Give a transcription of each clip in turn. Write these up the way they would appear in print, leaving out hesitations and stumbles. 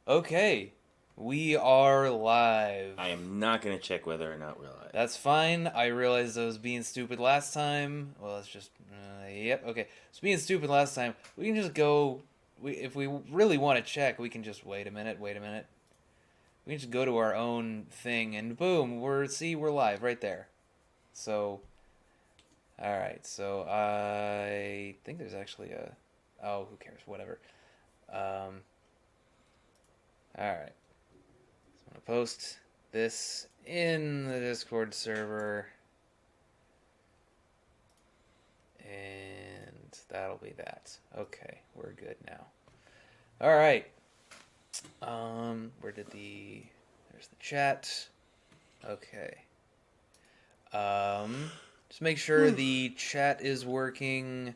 Okay, we are live. I am not going to check whether or not we're live. That's fine. I realized I was being stupid last time. Well, it's just, yep, okay. I was being stupid last time. We can just go. If we really want to check, we can just wait a minute. We can just go to our own thing, and boom, we're live right there. So, all right. So I think there's actually a. Oh, who cares? Whatever. All right. So I'm gonna post this in the Discord server, and that'll be that. Okay, we're good now. All right. Where did There's the chat. Okay. Just make sure the chat is working.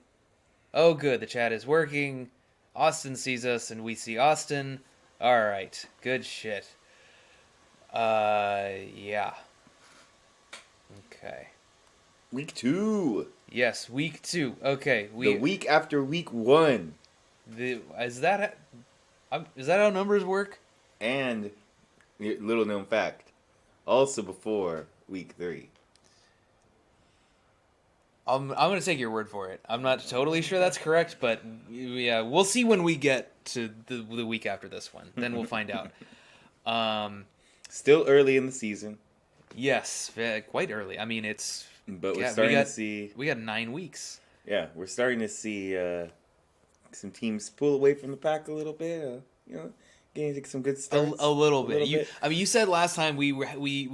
Oh, good. The chat is working. Austin sees us, and we see Austin. All right. Good shit. Yeah. Okay. Week 2. Yes, week 2. Okay, The week after week 1. Is that how numbers work? And, little known fact, also before week 3. I'm gonna take your word for it. I'm not totally sure that's correct, but yeah, we'll see when we get to the week after this one. Then we'll find out. Still early in the season. Yes, quite early. I mean, But we're starting to see... We got 9 weeks. Yeah, we're starting to see some teams pull away from the pack a little bit. Getting some good starts. A little bit. You said last time we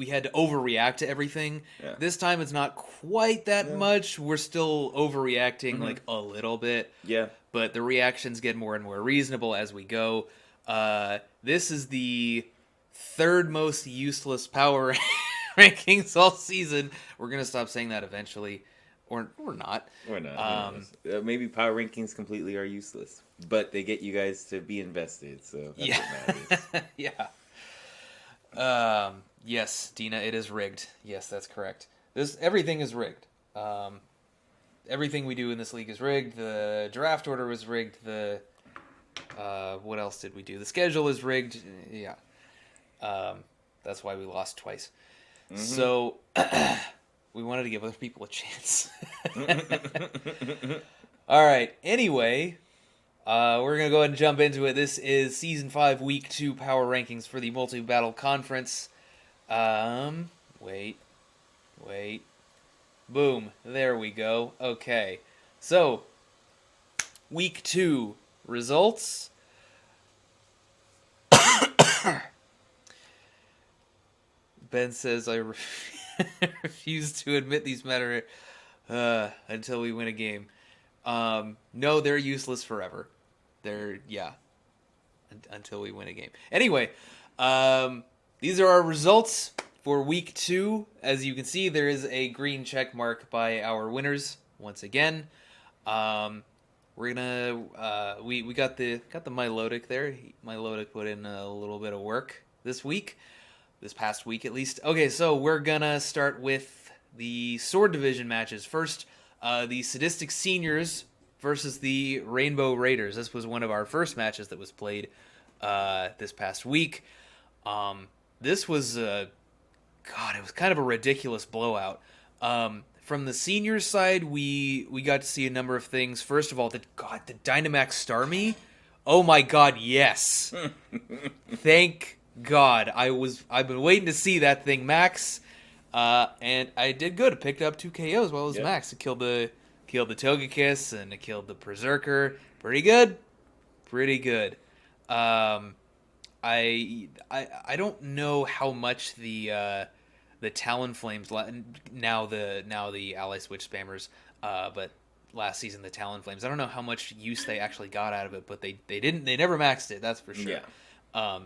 had to overreact to everything. Yeah. This time it's not quite that much. We're still overreacting like a little bit. Yeah. But the reactions get more and more reasonable as we go. This is the third most useless power rankings all season. We're gonna stop saying that eventually, or we're not. We're not. Maybe power rankings completely are useless, but they get you guys to be invested. So that's what matters. Yeah. Yes, Dina, it is rigged. Yes, that's correct. Everything is rigged. Everything we do in this league is rigged. The draft order was rigged. What else did we do? The schedule is rigged. Yeah. That's why we lost twice. Mm-hmm. So we wanted to give other people a chance. All right. Anyway, we're going to go ahead and jump into it. This is Season 5, Week 2 Power Rankings for the Multi-Battle Conference. Wait. Boom. There we go. Okay. So, Week 2 results. Ben says, I refuse to admit these matter until we win a game. No, they're useless forever. Until we win a game. Anyway, these are our results for week 2. As you can see, there is a green check mark by our winners once again. We're gonna we got the Milotic there. Milotic put in a little bit of work this past week at least. Okay, so we're gonna start with the Sword Division matches. First, the Sadistic Seniors versus the Rainbow Raiders. This was one of our first matches that was played this past week. This was it was kind of a ridiculous blowout. From the seniors side, we got to see a number of things. First of all, the Dynamax Starmie. Oh my god, yes. Thank God. I've been waiting to see that thing max. And I did good. I picked up 2 KOs while it was max. I killed the Togekiss and I killed the Berserker. Pretty good. I don't know how much the Talonflames now the Ally Switch spammers, but last season the Talonflames, I don't know how much use they actually got out of it, but they never maxed it, that's for sure. Yeah.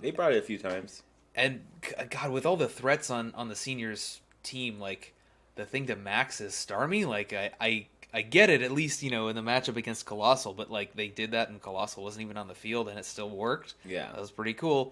They brought it a few times. And God, with all the threats on the seniors team, like the thing to max is Starmie. Like I get it, at least, in the matchup against Colossal, but like they did that and Colossal wasn't even on the field and it still worked. Yeah. That was pretty cool.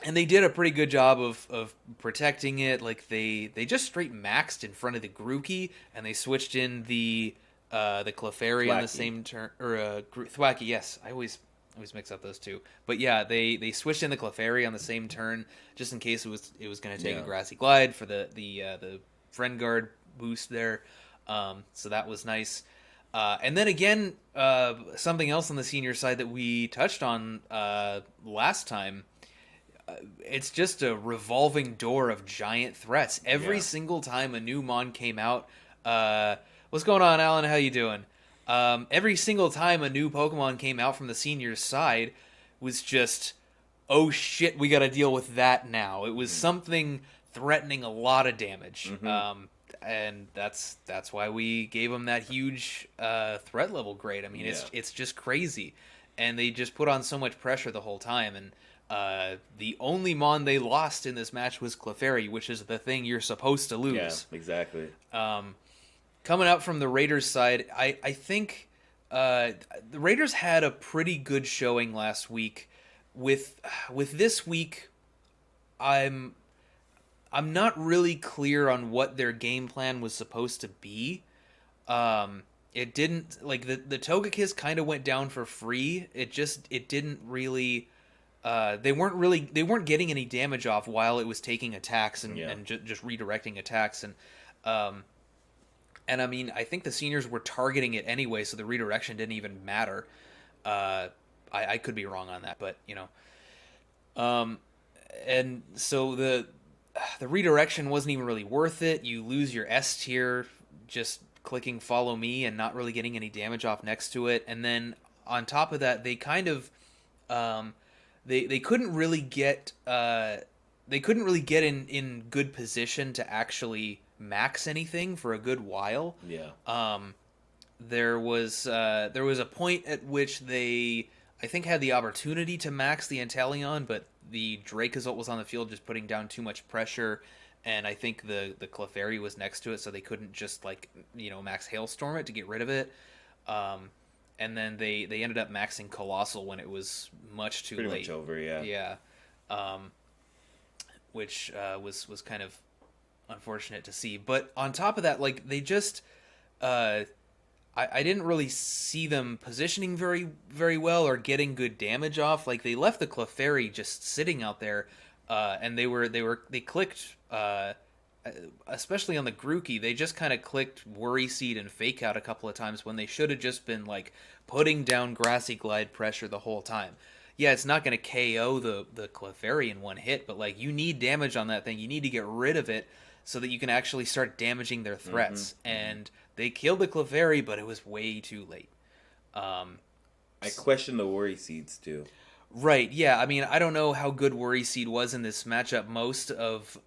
And they did a pretty good job of protecting it. Like they just straight maxed in front of the Grookey and they switched in the Clefairy on the same turn, or Thwackey. Yes, I always always mix up those two. But yeah, they switched in the Clefairy on the same turn just in case it was going to take a Grassy Glide for the Friend Guard boost there. So that was nice. And then again, something else on the senior side that we touched on last time. It's just a revolving door of giant threats. Every single time a new Mon came out, what's going on, Alan? How you doing? Every single time a new Pokemon came out from the seniors side was just, oh shit, we got to deal with that now. It was something threatening a lot of damage. And that's why we gave them that huge threat level grade. I mean, it's just crazy, and they just put on so much pressure the whole time. And the only Mon they lost in this match was Clefairy, which is the thing you're supposed to lose. Yeah, exactly. Coming out from the Raiders side, I think the Raiders had a pretty good showing last week. With this week, I'm not really clear on what their game plan was supposed to be. It didn't, like, the Togekiss kind of went down for free. It didn't really, they weren't getting any damage off while it was taking attacks and just redirecting attacks. And I mean, I think the seniors were targeting it anyway, so the redirection didn't even matter. I could be wrong on that, but, you know. And so the redirection wasn't even really worth it. You lose your S tier just clicking follow me and not really getting any damage off next to it. And then on top of that, they kind of they couldn't really get in good position to actually max anything for a good while. There was a point at which they, I think, had the opportunity to max the Inteleon, but the Dracozolt was on the field just putting down too much pressure, and I think the Clefairy was next to it, so they couldn't just, like, you know, max Hailstorm it to get rid of it. And then they ended up maxing Colossal when it was much too late. Pretty much over, yeah. Which was kind of unfortunate to see. But on top of that, like, they just I didn't really see them positioning very, very well or getting good damage off. Like, they left the Clefairy just sitting out there, and they clicked, especially on the Grookey, they just kind of clicked Worry Seed and Fake Out a couple of times when they should have just been, like, putting down Grassy Glide pressure the whole time. Yeah, it's not going to KO the Clefairy in one hit, but, like, you need damage on that thing. You need to get rid of it so that you can actually start damaging their threats. And they killed the Clefairy, but it was way too late. I question the Worry Seeds, too. Right, yeah. I mean, I don't know how good Worry Seed was in this matchup. Most of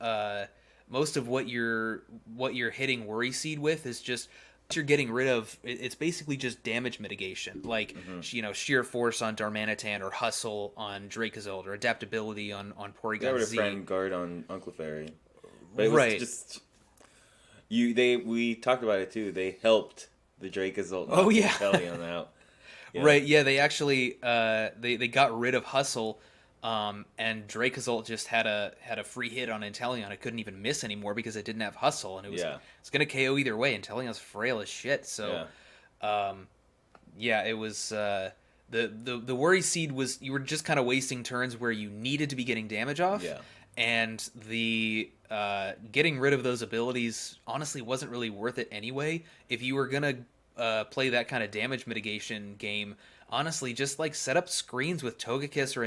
what you're hitting Worry Seed with is just you're getting rid of. It's basically just damage mitigation, like you know, Sheer Force on Darmanitan, or Hustle on Dracozolt, or Adaptability on Porygons. They were a Friend Guard on Clefairy. But it was just we talked about it too. They helped the Dracozolt. Inteleon out. Yeah. Right, yeah, they actually they got rid of Hustle, and Dracozolt just had a free hit on Inteleon. It couldn't even miss anymore because it didn't have Hustle, and it's gonna KO either way. Inteleon's frail as shit, so it was the Worry Seed was, you were just kind of wasting turns where you needed to be getting damage off. And the getting rid of those abilities honestly wasn't really worth it anyway. If you were gonna play that kind of damage mitigation game, honestly, just, like, set up screens with Togekiss, or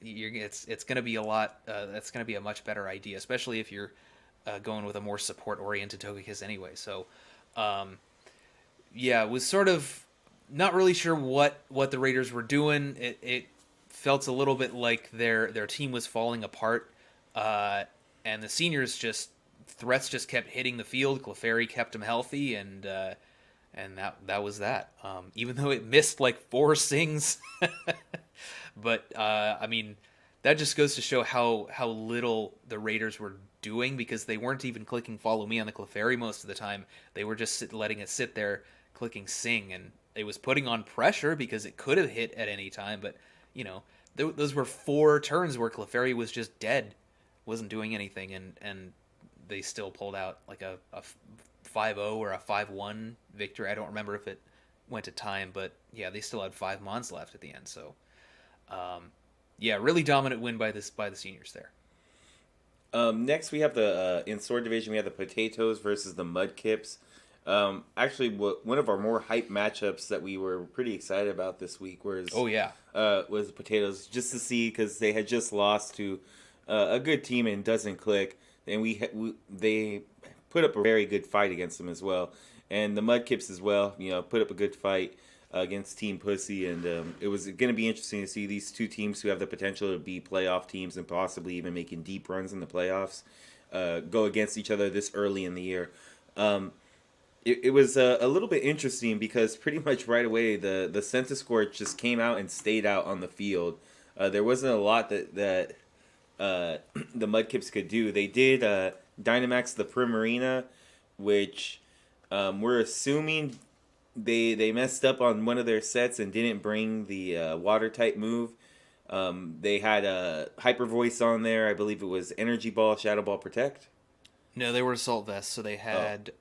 it's gonna be a lot. That's gonna be a much better idea, especially if you're going with a more support oriented Togekiss anyway. So, was sort of not really sure what the Raiders were doing. It felt a little bit like their team was falling apart, and the seniors threats just kept hitting the field. Clefairy kept them healthy, and that was that. Even though it missed like 4 sings, but I mean, that just goes to show how little the Raiders were doing, because they weren't even clicking Follow Me on the Clefairy most of the time. They were just letting it sit there, clicking Sing, and it was putting on pressure because it could have hit at any time, but, you know, those were 4 turns where Clefairy was just dead, wasn't doing anything, and they still pulled out like a 5-0 or a 5-1 victory. I don't remember if it went to time, but yeah, they still had 5 Mons left at the end. So, yeah, really dominant win by the seniors there. Next, we have the in sword division. We have the Potatoes versus the Mudkips. Actually, one of our more hype matchups that we were pretty excited about this week was was the Potatoes, just to see, because they had just lost to a good team in Doesnt Click, and they put up a very good fight against them as well, and the Mudkips as well, put up a good fight against Team Pussy, and it was going to be interesting to see these two teams who have the potential to be playoff teams and possibly even making deep runs in the playoffs go against each other this early in the year. It was a little bit interesting because pretty much right away the Centiskorch just came out and stayed out on the field. There wasn't a lot that the Mudkips could do. They did Dynamax the Primarina, which we're assuming they messed up on one of their sets and didn't bring the water type move. They had a Hyper Voice on there. I believe it was Energy Ball, Shadow Ball, Protect. No, they were Assault Vests, so they had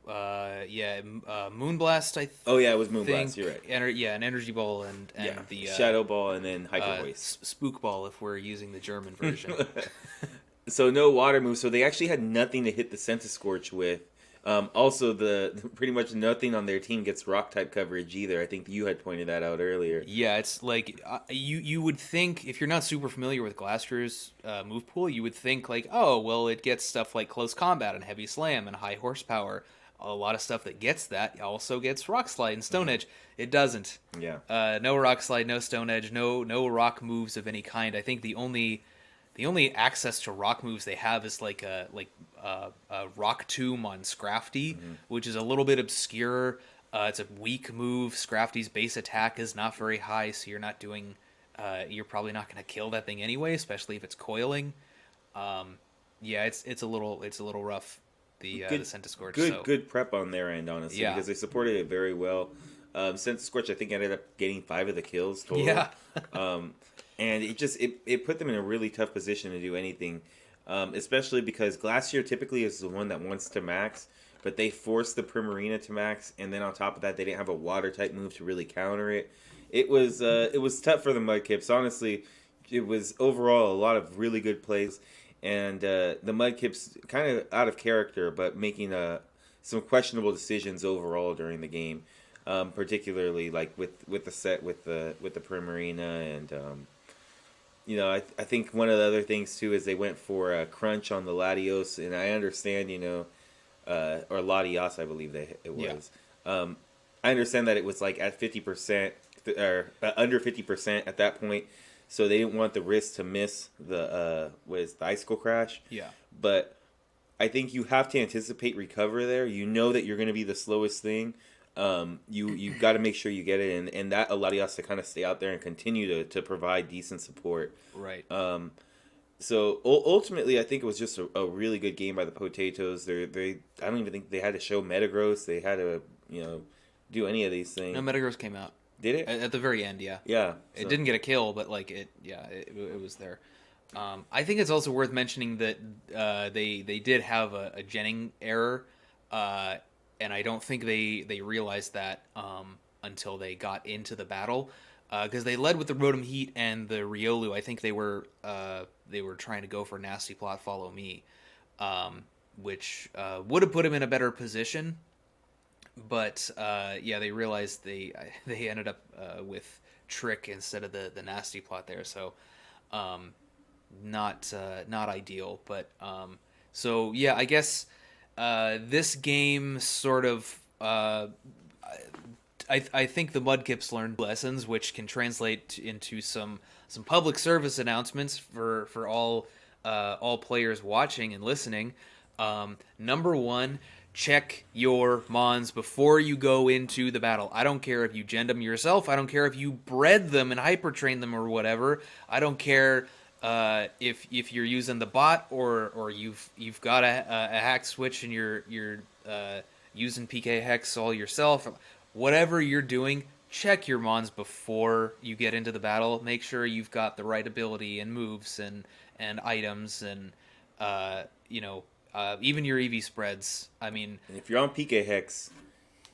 Moonblast. It was Moonblast. You're right. An Energy Ball and the Shadow Ball and then Hyper Voice. Spook Ball if we're using the German version. So no water moves. So they actually had nothing to hit the Centiskorch with. Also, the pretty much nothing on their team gets rock type coverage either. I think you had pointed that out earlier. Yeah, it's like you would think, if you're not super familiar with Glastrier's move pool, you would think like, oh well, it gets stuff like Close Combat and Heavy Slam and High Horsepower. A lot of stuff that gets that also gets Rock Slide and Stone Edge. It doesn't. Yeah. No Rock Slide, no Stone Edge, no rock moves of any kind. I think the only access to rock moves they have is like a Rock Tomb on Scrafty, which is a little bit obscure. It's a weak move. Scrafty's base attack is not very high, so you're not doing. You're probably not going to kill that thing anyway, especially if it's coiling. It's a little rough. The Centiskorch. Good prep on their end, honestly, because they supported it very well. Centiskorch, I think, ended up getting 5 of the kills total. Yeah. And it put them in a really tough position to do anything, especially because Glacier typically is the one that wants to max, but they forced the Primarina to max, and then on top of that, they didn't have a water type move to really counter it. It was tough for the Mudkips. Honestly, it was overall a lot of really good plays, and the Mudkips kind of out of character, but making some questionable decisions overall during the game, particularly like with the set with the Primarina and. I think one of the other things, too, is they went for a crunch on the Latios, and I understand, or Latios, I believe it was. Yeah. I understand that it was like at 50%, or under 50% at that point, so they didn't want the risk to miss the Icicle Crash. Yeah. But I think you have to anticipate recover there. You know that you're going to be the slowest thing. You've got to make sure you get it, and that allowed us to kind of stay out there and continue to provide decent support. Right. So ultimately, I think it was just a really good game by the Potatoes. I don't even think they had to show Metagross. They had to do any of these things. No, Metagross came out. Did it at the very end? Yeah. Yeah. It didn't get a kill, but like it was there. I think it's also worth mentioning that they did have a genning error. And I don't think they realized that until they got into the battle, because they led with the Rotom Heat and the Riolu. I think they were trying to go for Nasty Plot Follow Me, which would have put him in a better position. But they realized they ended up with Trick instead of the Nasty Plot there. So not ideal. But I guess. This game sort of, I think the Mudkips learned lessons, which can translate into some public service announcements for all players watching and listening. Number one, check your Mons before you go into the battle. I don't care if you gen them yourself. I don't care if you bred them and hyper train them or whatever. I don't care. If you're using the bot or you've got a hack switch and you're using PK Hex all yourself, whatever you're doing, check your Mons before you get into the battle. Make sure you've got the right ability and moves and items and even your EV spreads. I mean, and if you're on PK Hex,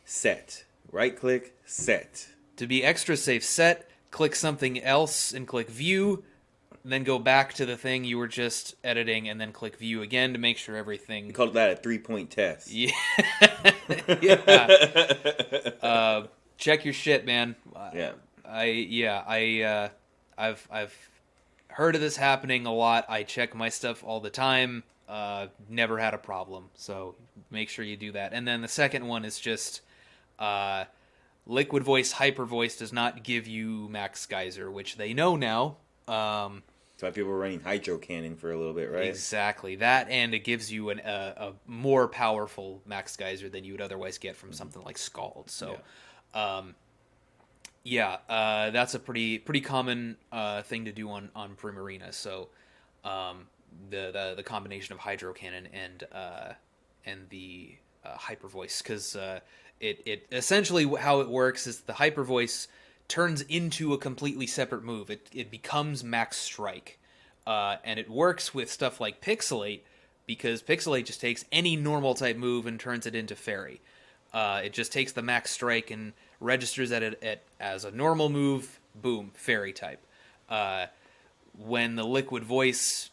set. Right-click, set. To be extra safe, set, click something else and click view, then go back to the thing you were just editing and then click view again to make sure everything... We called that a 3-point test. Yeah. Yeah. Check your shit, man. Yeah. I've heard of this happening a lot. I check my stuff all the time. Never had a problem. So make sure you do that. And then the second one is just Liquid Voice Hyper Voice does not give you Max Geyser, which they know now. That's why people were running Hydro Cannon for a little bit, right? Exactly. That, and it gives you a more powerful Max Geyser than you would otherwise get from something like Scald. So, that's a pretty common thing to do on Primarina. So, the combination of Hydro Cannon and the Hyper Voice, because it essentially how it works is the Hyper Voice turns into a completely separate move. It becomes Max Strike, and it works with stuff like Pixelate, because Pixelate just takes any normal type move and turns it into Fairy. It just takes the Max Strike and registers it as a normal move. Boom, Fairy type. When the Liquid Voice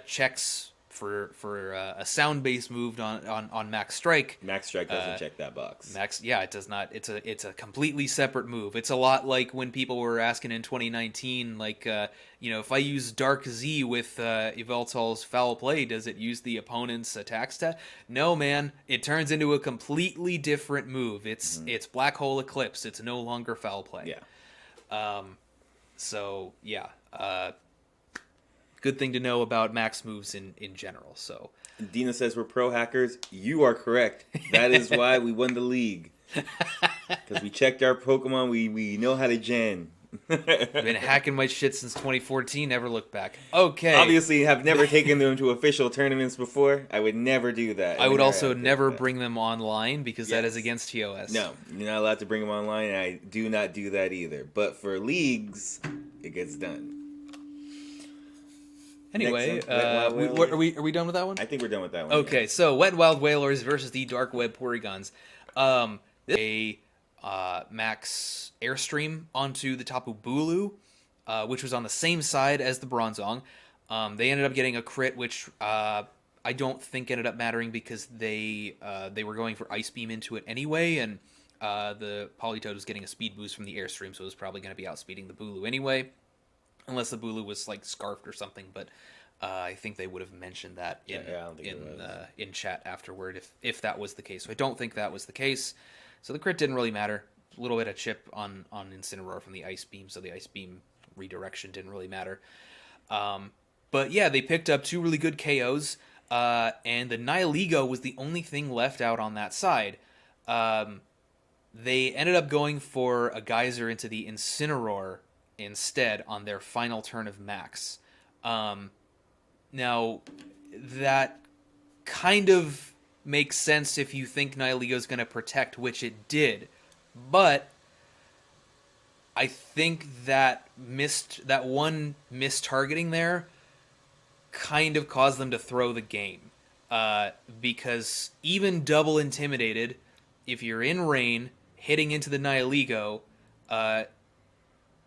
checks for a sound-based move on Max Strike. Max Strike doesn't check that box. It does not. It's a completely separate move. It's a lot like when people were asking in 2019, like, if I use Dark Z with Yveltal's Foul Play, does it use the opponent's attack stat? No, man. It turns into a completely different move. It's Black Hole Eclipse. It's no longer Foul Play. Yeah. Good thing to know about max moves in general. So Dina says we're pro hackers. You are correct. That is why we won the league. Because we checked our Pokemon. We know how to gen. Been hacking my shit since 2014. Never looked back. Okay. Obviously, have never taken them to official tournaments before. I would never do that. I would also never bring them online because that is against TOS. No, you're not allowed to bring them online, and I do not do that either. But for leagues, it gets done. Anyway, are we done with that one? I think we're done with that one. Okay, so Wet n Wild Wailords versus the Dark Web Porygons. Max Airstream onto the Tapu Bulu, which was on the same side as the Bronzong. They ended up getting a crit, which I don't think ended up mattering because they were going for Ice Beam into it anyway, and the Politoed was getting a speed boost from the Airstream, so it was probably going to be outspeeding the Bulu anyway. Unless the Bulu was like scarfed or something, but I think they would have mentioned that in chat afterward if that was the case. So I don't think that was the case. So the crit didn't really matter. A little bit of chip on Incineroar from the Ice Beam, so the Ice Beam redirection didn't really matter. But yeah, they picked up 2 really good KOs, and the Nihilego was the only thing left out on that side. They ended up going for a Geyser into the Incineroar instead on their final turn of Max. Now, that kind of makes sense if you think Nihilego's going to protect, which it did. But I think that one mistargeting there kind of caused them to throw the game. Because even double intimidated, if you're in rain, hitting into the Nihilego,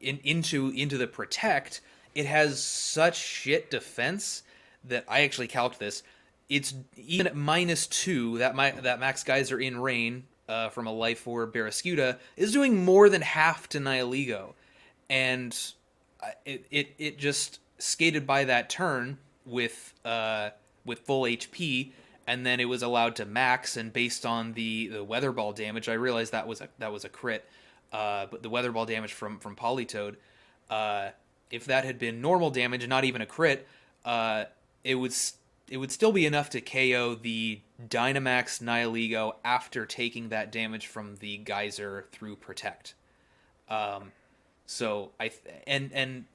into the protect, it has such shit defense that I actually calced this. It's even at -2 that Max Geyser in rain from a Life Orb Barraskewda is doing more than half to Nihilego, and it just skated by that turn with full HP, and then it was allowed to max. And based on the Weather Ball damage, I realized that was a crit. But the Weather Ball damage from Politoed, if that had been normal damage, not even a crit, it would still be enough to KO the Dynamax Nihilego after taking that damage from the Geyser through Protect. So and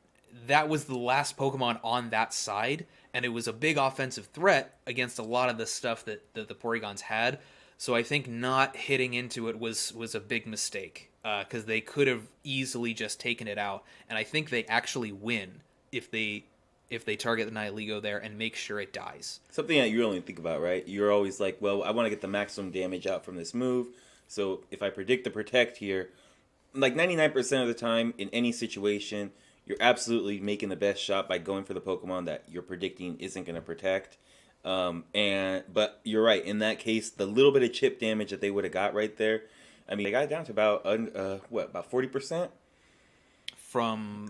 that was the last Pokemon on that side, and it was a big offensive threat against a lot of the stuff that the Porygons had. So I think not hitting into it was a big mistake, because they could have easily just taken it out, and I think they actually win if they target the Nihilego there and make sure it dies. Something that you only think about, right? You're always like, well, I want to get the maximum damage out from this move, So if I predict the protect here, like 99% of the time in any situation, you're absolutely making the best shot by going for the Pokemon that you're predicting isn't going to protect. But you're right. In that case, the little bit of chip damage that they would have got right there, I mean, they got it down to about about 40% from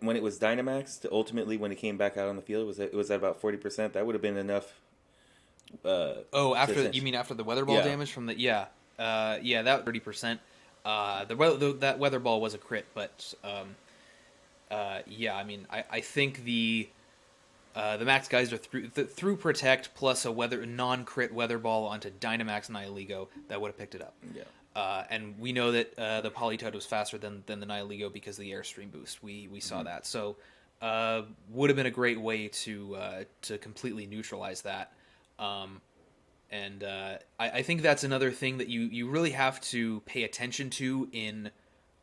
when it was Dynamax to ultimately when it came back out on the field. It was at about 40%. That would have been enough. You mean after the weather ball damage from the that 30%. That weather ball was a crit, but I mean I think the Max guys are through protect plus a non-crit weather ball onto Dynamax Nihilego that would have picked it up. Yeah. And we know that the Politoed was faster than the Nihilego because of the Airstream boost. We saw that. So would have been a great way to completely neutralize that. I think that's another thing that you really have to pay attention to in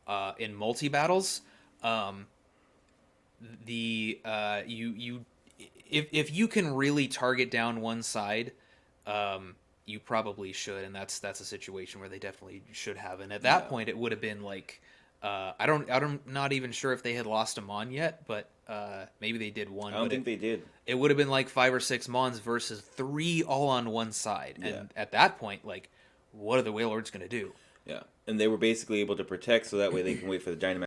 multi battles. If you can really target down one side, you probably should, and that's a situation where they definitely should have. And at that point, it would have been like I'm not even sure if they had lost a Mon yet, but maybe they did one. I don't think they did. It would have been like 5 or 6 Mons versus 3 all on one side, and at that point, like, what are the Wailords going to do? Yeah, and they were basically able to protect, so that way they can wait for the Dynamax